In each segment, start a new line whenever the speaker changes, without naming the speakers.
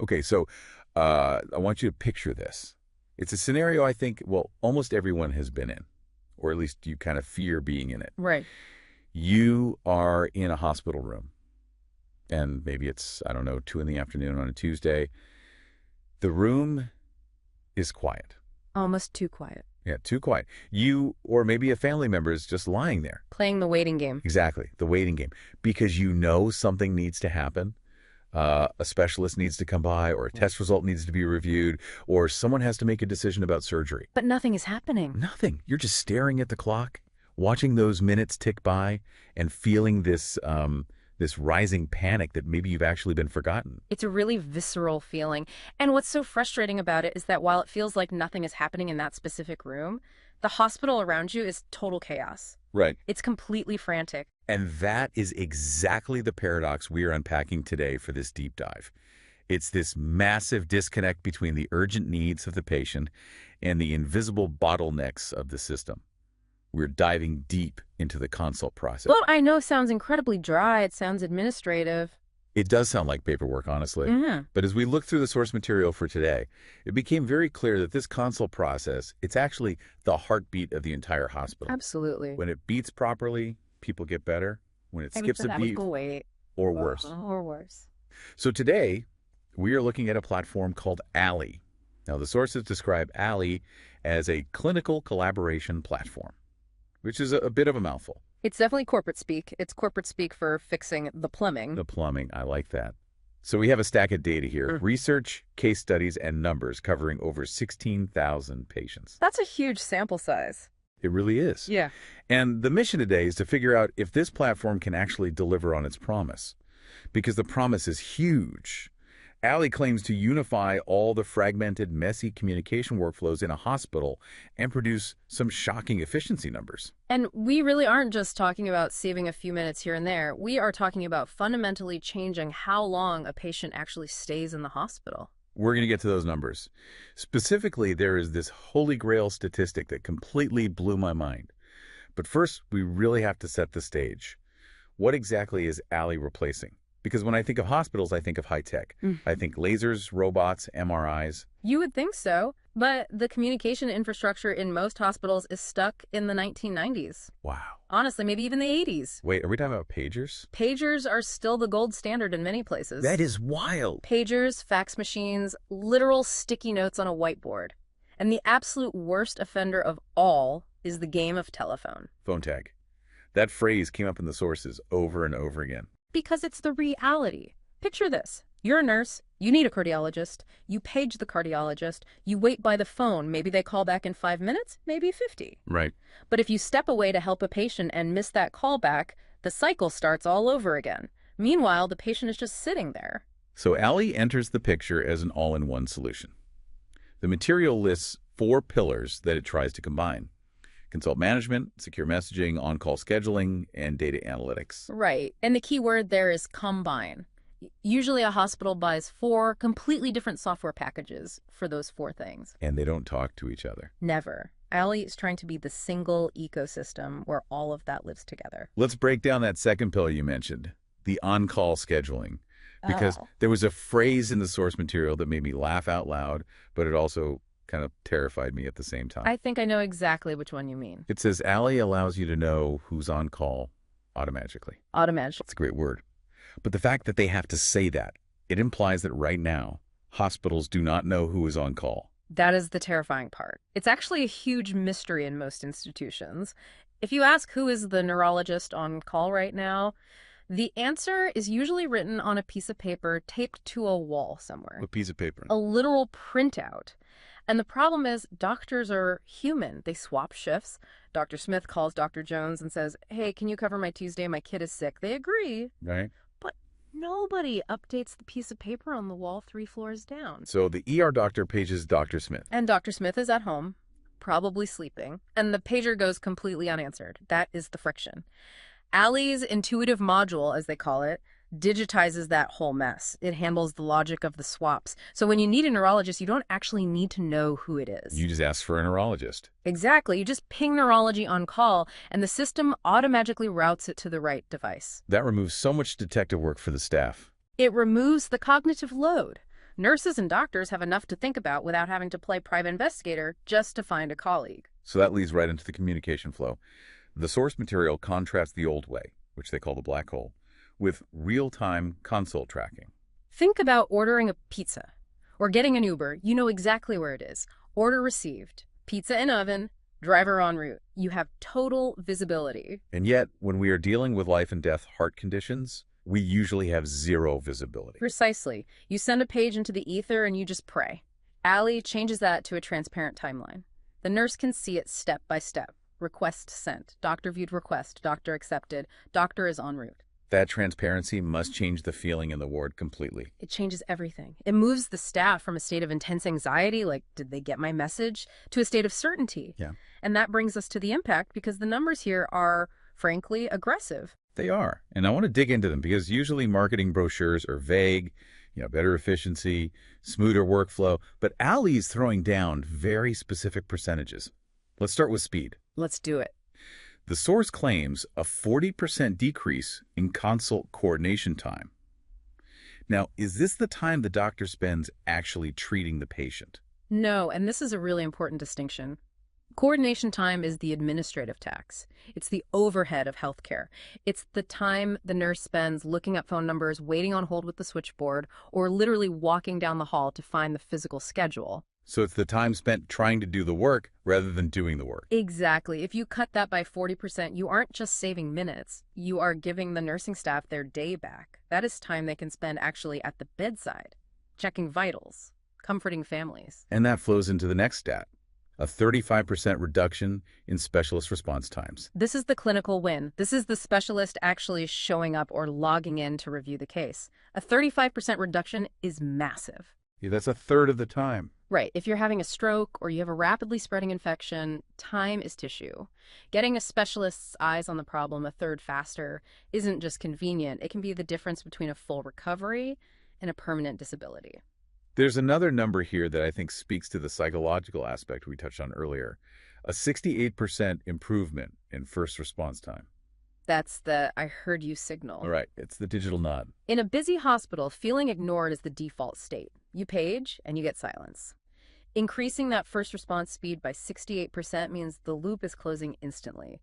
Okay, so I want you to picture this. It's a scenario I think, well, almost everyone has been in, or at least you kind of fear being in it.
Right.
You are in a hospital room, and maybe it's, I don't know, 2 in the afternoon on a Tuesday. The room is quiet.
Almost too quiet.
Yeah, too quiet. You, or maybe a family member is just lying there.
Playing the waiting game.
Exactly, the waiting game. Because you know something needs to happen. A specialist needs to come by, or a test result needs to be reviewed, or someone has to make a decision about surgery.
But nothing is happening.
Nothing. You're just staring at the clock, watching those minutes tick by, and feeling this rising panic that maybe you've actually been forgotten.
It's a really visceral feeling. And what's so frustrating about it is that while it feels like nothing is happening in that specific room, the hospital around you is total chaos.
Right.
It's completely frantic.
And that is exactly the paradox we are unpacking today for this deep dive. It's this massive disconnect between the urgent needs of the patient and the invisible bottlenecks of the system. We're diving deep into the consult process.
Well, I know sounds incredibly dry. It sounds administrative.
It does sound like paperwork, honestly.
Mm-hmm.
But as we look through the source material for today, it became very clear that this consult process, it's actually the heartbeat of the entire hospital.
Absolutely.
When it beats properly, people get better. When it skips a
that
beat,
would wait.
or worse.
Or worse.
So today, we are looking at a platform called Alley. Now, the sources describe Alley as a clinical collaboration platform, which is a bit of a mouthful.
It's definitely corporate speak. It's corporate speak for fixing the plumbing.
The plumbing, I like that. So we have a stack of data here, research, case studies, and numbers covering over 16,000 patients.
That's a huge sample size.
It really is.
Yeah.
And the mission today is to figure out if this platform can actually deliver on its promise, because the promise is huge. Alley claims to unify all the fragmented, messy communication workflows in a hospital and produce some shocking efficiency numbers.
And we really aren't just talking about saving a few minutes here and there. We are talking about fundamentally changing how long a patient actually stays in the hospital.
We're going to get to those numbers. Specifically, there is this holy grail statistic that completely blew my mind. But first, we really have to set the stage. What exactly is Alley replacing? Because when I think of hospitals, I think of high tech. I think lasers, robots, MRIs.
You would think so, but the communication infrastructure in most hospitals is stuck in the 1990s.
Wow.
Honestly, maybe even the 80s.
Wait, are we talking about pagers?
Pagers are still the gold standard in many places.
That is wild.
Pagers, fax machines, literal sticky notes on a whiteboard. And the absolute worst offender of all is the game of telephone.
Phone tag. That phrase came up in the sources over and over again.
Because it's the reality. Picture this. You're a nurse. You need a cardiologist. You page the cardiologist. You wait by the phone. Maybe they call back in 5 minutes, maybe 50.
Right.
But if you step away to help a patient and miss that call back, the cycle starts all over again. Meanwhile, the patient is just sitting there.
So Alley enters the picture as an all-in-one solution. The material lists 4 pillars that it tries to combine: consult management, secure messaging, on-call scheduling, and data analytics.
Right. And the key word there is combine. Usually a hospital buys 4 completely different software packages for those 4 things.
And they don't talk to each other.
Never. Alley is trying to be the single ecosystem where all of that lives together.
Let's break down that second pillar you mentioned, the on-call scheduling. Because there was a phrase in the source material that made me laugh out loud, but it also kind of terrified me at the same time.
I think I know exactly which one you mean.
It says Alley allows you to know who's on call automatically.
Automatically.
It's a great word. But the fact that they have to say that, it implies that right now, hospitals do not know who is on call.
That is the terrifying part. It's actually a huge mystery in most institutions. If you ask who is the neurologist on call right now, the answer is usually written on a piece of paper taped to a wall somewhere.
A piece of paper.
A literal printout. And the problem is doctors are human. They swap shifts. Dr. Smith calls Dr. Jones and says, "Hey, can you cover my Tuesday? My kid is sick." They agree.
Right.
But nobody updates the piece of paper on the wall 3 floors down.
So the ER doctor pages Dr. Smith.
And Dr. Smith is at home, probably sleeping, and the pager goes completely unanswered. That is the friction. Alley's intuitive module, as they call it, digitizes that whole mess. It handles the logic of the swaps. So when you need a neurologist, you don't actually need to know who it is.
You just ask for a neurologist.
Exactly. You just ping neurology on call, and the system automatically routes it to the right device.
That removes so much detective work for the staff.
It removes the cognitive load. Nurses and doctors have enough to think about without having to play private investigator just to find a colleague.
So that leads right into the communication flow. The source material contrasts the old way, which they call the black hole, with real-time consult tracking.
Think about ordering a pizza or getting an Uber. You know exactly where it is. Order received. Pizza in oven. Driver en route. You have total visibility.
And yet, when we are dealing with life and death heart conditions, we usually have zero visibility.
Precisely. You send a page into the ether and you just pray. Allie changes that to a transparent timeline. The nurse can see it step by step. Request sent. Doctor viewed request. Doctor accepted. Doctor is en route.
That transparency must change the feeling in the ward completely.
It changes everything. It moves the staff from a state of intense anxiety, like, did they get my message, to a state of certainty.
Yeah.
And that brings us to the impact because the numbers here are, frankly, aggressive.
They are. And I want to dig into them because usually marketing brochures are vague, better efficiency, smoother workflow. But Allie's throwing down very specific percentages. Let's start with speed.
Let's do it.
The source claims a 40% decrease in consult coordination time. Now, is this the time the doctor spends actually treating the patient?
No, and this is a really important distinction. Coordination time is the administrative tax. It's the overhead of healthcare. It's the time the nurse spends looking up phone numbers, waiting on hold with the switchboard, or literally walking down the hall to find the physical schedule.
So it's the time spent trying to do the work rather than doing the work.
Exactly. If you cut that by 40%, you aren't just saving minutes. You are giving the nursing staff their day back. That is time they can spend actually at the bedside, checking vitals, comforting families.
And that flows into the next stat, a 35% reduction in specialist response times.
This is the clinical win. This is the specialist actually showing up or logging in to review the case. A 35% reduction is massive.
Yeah, that's a third of the time.
Right. If you're having a stroke or you have a rapidly spreading infection, time is tissue. Getting a specialist's eyes on the problem a third faster isn't just convenient. It can be the difference between a full recovery and a permanent disability.
There's another number here that I think speaks to the psychological aspect we touched on earlier, a 68% improvement in first response time.
That's the I heard you signal.
All right. It's the digital nod.
In a busy hospital, feeling ignored is the default state. You page and you get silence. Increasing that first response speed by 68% means the loop is closing instantly.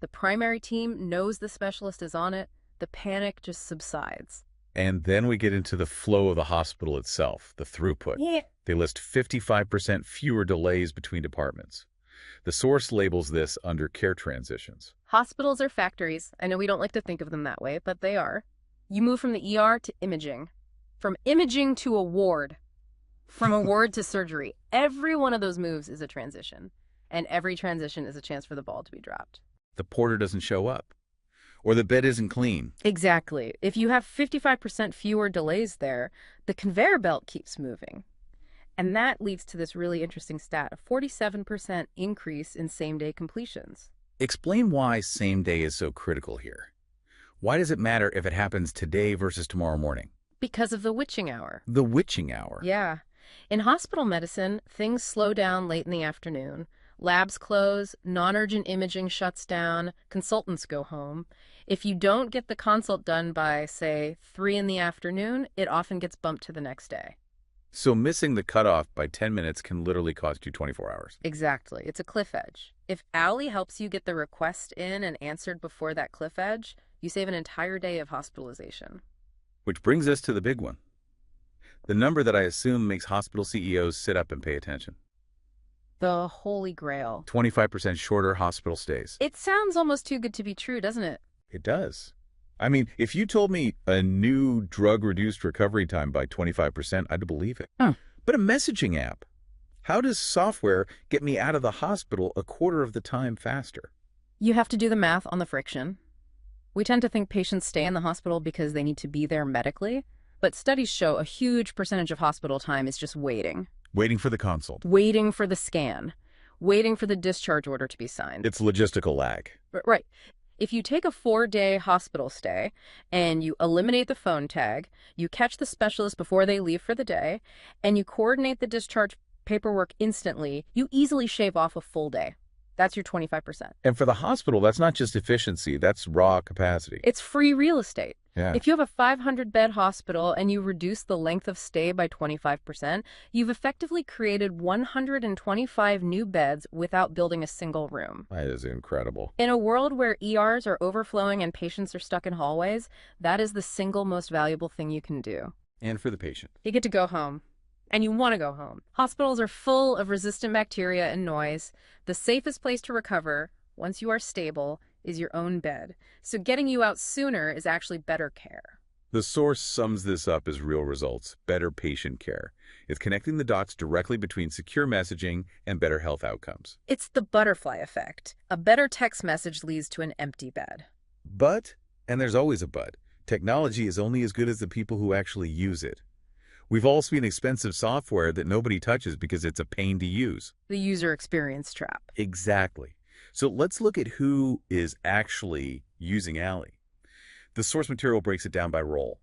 The primary team knows the specialist is on it. The panic just subsides.
And then we get into the flow of the hospital itself, the throughput.
Yeah.
They list 55% fewer delays between departments. The source labels this under care transitions.
Hospitals are factories. I know we don't like to think of them that way, but they are. You move from the ER to imaging, from imaging to a ward, from a ward to surgery. Every one of those moves is a transition, and every transition is a chance for the ball to be dropped.
The porter doesn't show up, or the bed isn't clean.
Exactly. If you have 55% fewer delays there, the conveyor belt keeps moving. And that leads to this really interesting stat, a 47% increase in same-day completions.
Explain why same day is so critical here. Why does it matter if it happens today versus tomorrow morning?
Because of the witching hour.
The witching hour.
Yeah. In hospital medicine, things slow down late in the afternoon. Labs close, non-urgent imaging shuts down, consultants go home. If you don't get the consult done by, say, 3 in the afternoon, it often gets bumped to the next day.
So missing the cutoff by 10 minutes can literally cost you 24 hours.
Exactly. It's a cliff edge. If Allie helps you get the request in and answered before that cliff edge, you save an entire day of hospitalization.
Which brings us to the big one. The number that I assume makes hospital CEOs sit up and pay attention.
The Holy Grail.
25% shorter hospital stays.
It sounds almost too good to be true, doesn't it?
It does. I mean, if you told me a new drug reduced recovery time by 25%, I'd believe it. But a messaging app, how does software get me out of the hospital a quarter of the time faster?
You have to do the math on the friction. We tend to think patients stay in the hospital because they need to be there medically, but studies show a huge percentage of hospital time is just waiting.
Waiting for the consult.
Waiting for the scan. Waiting for the discharge order to be signed.
It's logistical lag.
Right. If you take a 4-day hospital stay and you eliminate the phone tag, you catch the specialist before they leave for the day, and you coordinate the discharge paperwork instantly, you easily shave off a full day. That's your 25%.
And for the hospital, that's not just efficiency, that's raw capacity.
It's free real estate.
Yeah.
If you have a 500-bed hospital and you reduce the length of stay by 25%, you've effectively created 125 new beds without building a single room.
That is incredible.
In a world where ERs are overflowing and patients are stuck in hallways, that is the single most valuable thing you can do.
And for the patient.
You get to go home. And you want to go home. Hospitals are full of resistant bacteria and noise. The safest place to recover, once you are stable, is your own bed. So getting you out sooner is actually better care.
The source sums this up as real results, better patient care. It's connecting the dots directly between secure messaging and better health outcomes.
It's the butterfly effect. A better text message leads to an empty bed.
But, and there's always a but, technology is only as good as the people who actually use it. We've all seen expensive software that nobody touches because it's a pain to use.
The user experience trap.
Exactly. So let's look at who is actually using Allie. The source material breaks it down by role: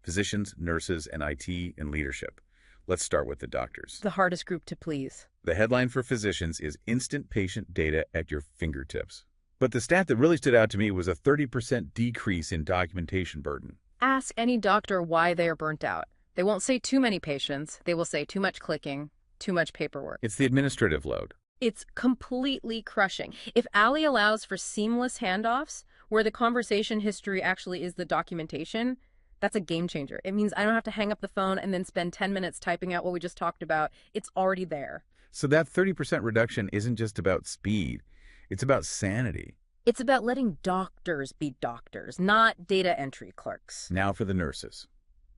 physicians, nurses, and IT and leadership. Let's start with the doctors.
The hardest group to please.
The headline for physicians is instant patient data at your fingertips. But the stat that really stood out to me was a 30% decrease in documentation burden.
Ask any doctor why they are burnt out. They won't say too many patients. They will say too much clicking, too much paperwork.
It's the administrative load.
It's completely crushing. If Allie allows for seamless handoffs, where the conversation history actually is the documentation, that's a game changer. It means I don't have to hang up the phone and then spend 10 minutes typing out what we just talked about. It's already there.
So that 30% reduction isn't just about speed. It's about sanity.
It's about letting doctors be doctors, not data entry clerks.
Now for the nurses.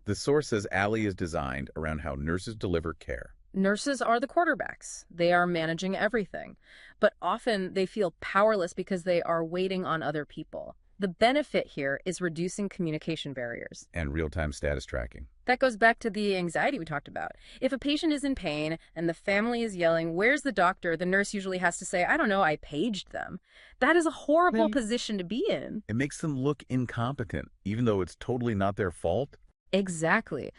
The source says Allie is designed around how nurses deliver care.
Nurses are the quarterbacks. They are managing everything. But often they feel powerless because they are waiting on other people. The benefit here is reducing communication barriers.
And real-time status tracking.
That goes back to the anxiety we talked about. If a patient is in pain and the family is yelling, "Where's the doctor?" the nurse usually has to say, "I don't know, I paged them." That is a horrible position to be in.
It makes them look incompetent, even though it's totally not their fault.
Exactly.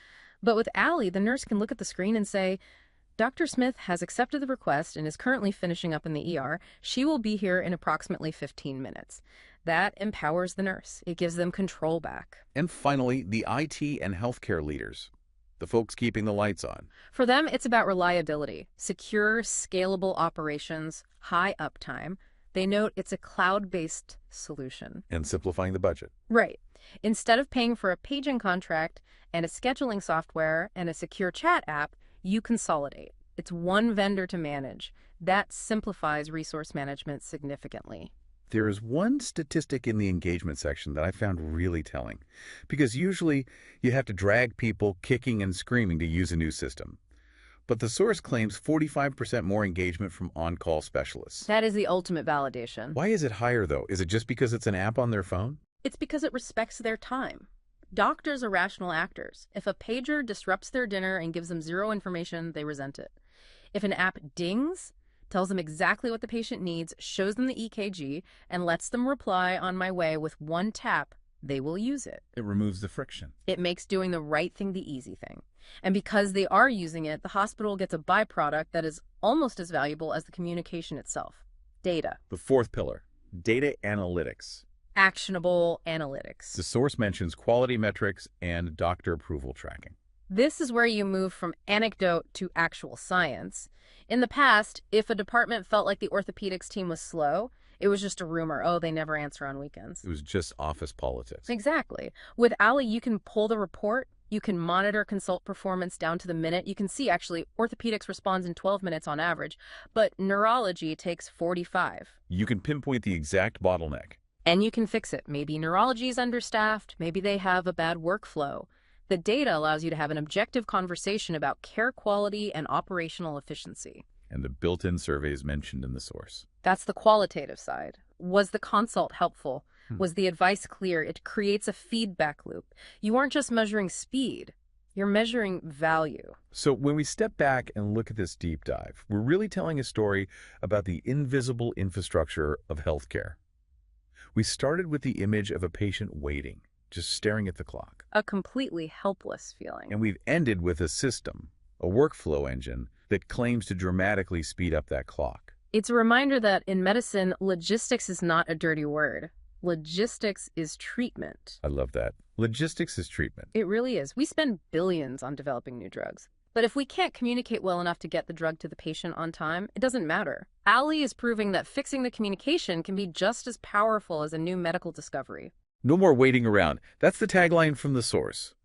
But with Allie, the nurse can look at the screen and say, "Dr. Smith has accepted the request and is currently finishing up in the ER. She will be here in approximately 15 minutes. That empowers the nurse. It gives them control back.
And finally, the IT and healthcare leaders, the folks keeping the lights on.
For them, it's about reliability, secure, scalable operations, high uptime. They note it's a cloud-based solution.
And simplifying the budget.
Right. Instead of paying for a paging contract and a scheduling software and a secure chat app, you consolidate. It's one vendor to manage. That simplifies resource management significantly.
There is one statistic in the engagement section that I found really telling, because usually you have to drag people kicking and screaming to use a new system. But the source claims 45% more engagement from on-call specialists.
That is the ultimate validation.
Why is it higher, though? Is it just because it's an app on their phone?
It's because it respects their time. Doctors are rational actors. If a pager disrupts their dinner and gives them zero information, they resent it. If an app dings, tells them exactly what the patient needs, shows them the EKG, and lets them reply on my way with one tap, they will use it.
It removes the friction.
It makes doing the right thing the easy thing. And because they are using it, the hospital gets a byproduct that is almost as valuable as the communication itself: data.
The fourth pillar, data analytics.
Actionable analytics.
The source mentions quality metrics and doctor approval tracking.
This is where you move from anecdote to actual science. In the past, if a department felt like the orthopedics team was slow, it was just a rumor. Oh, they never answer on weekends.
It was just office politics.
Exactly. With Allie, you can pull the report. You can monitor consult performance down to the minute. You can see, actually, orthopedics responds in 12 minutes on average, but neurology takes 45.
You can pinpoint the exact bottleneck.
And you can fix it. Maybe neurology is understaffed. Maybe they have a bad workflow. The data allows you to have an objective conversation about care quality and operational efficiency.
And the built-in surveys mentioned in the source.
That's the qualitative side. Was the consult helpful? Was the advice clear? It creates a feedback loop. You aren't just measuring speed. You're measuring value.
So when we step back and look at this deep dive, we're really telling a story about the invisible infrastructure of healthcare. We started with the image of a patient waiting, just staring at the clock.
A completely helpless feeling.
And we've ended with a system, a workflow engine, that claims to dramatically speed up that clock.
It's a reminder that in medicine, logistics is not a dirty word. Logistics is treatment.
I love that. Logistics is treatment.
It really is. We spend billions on developing new drugs. But if we can't communicate well enough to get the drug to the patient on time, it doesn't matter. Ali is proving that fixing the communication can be just as powerful as a new medical discovery.
No more waiting around. That's the tagline from the source.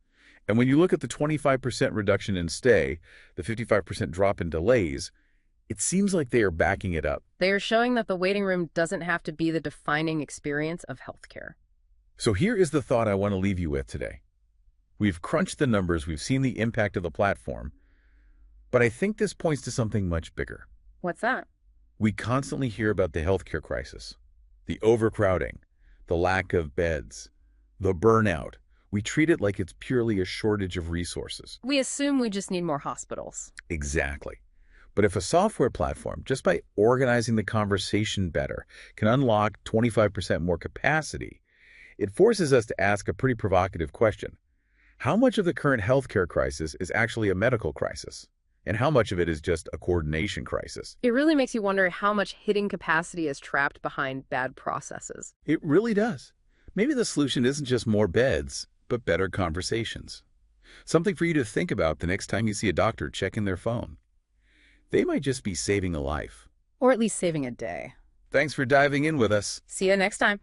And when you look at the 25% reduction in stay, the 55% drop in delays, it seems like they are backing it up.
They are showing that the waiting room doesn't have to be the defining experience of healthcare.
So here is the thought I want to leave you with today. We've crunched the numbers, we've seen the impact of the platform, but I think this points to something much bigger.
What's that?
We constantly hear about the healthcare crisis, the overcrowding, the lack of beds, the burnout. We treat it like it's purely a shortage of resources.
We assume we just need more hospitals.
Exactly. But if a software platform, just by organizing the conversation better, can unlock 25% more capacity, it forces us to ask a pretty provocative question. How much of the current healthcare crisis is actually a medical crisis? And how much of it is just a coordination crisis?
It really makes you wonder how much hidden capacity is trapped behind bad processes.
It really does. Maybe the solution isn't just more beds, but better conversations. Something for you to think about the next time you see a doctor checking their phone. They might just be saving a life.
Or at least saving a day.
Thanks for diving in with us.
See you next time.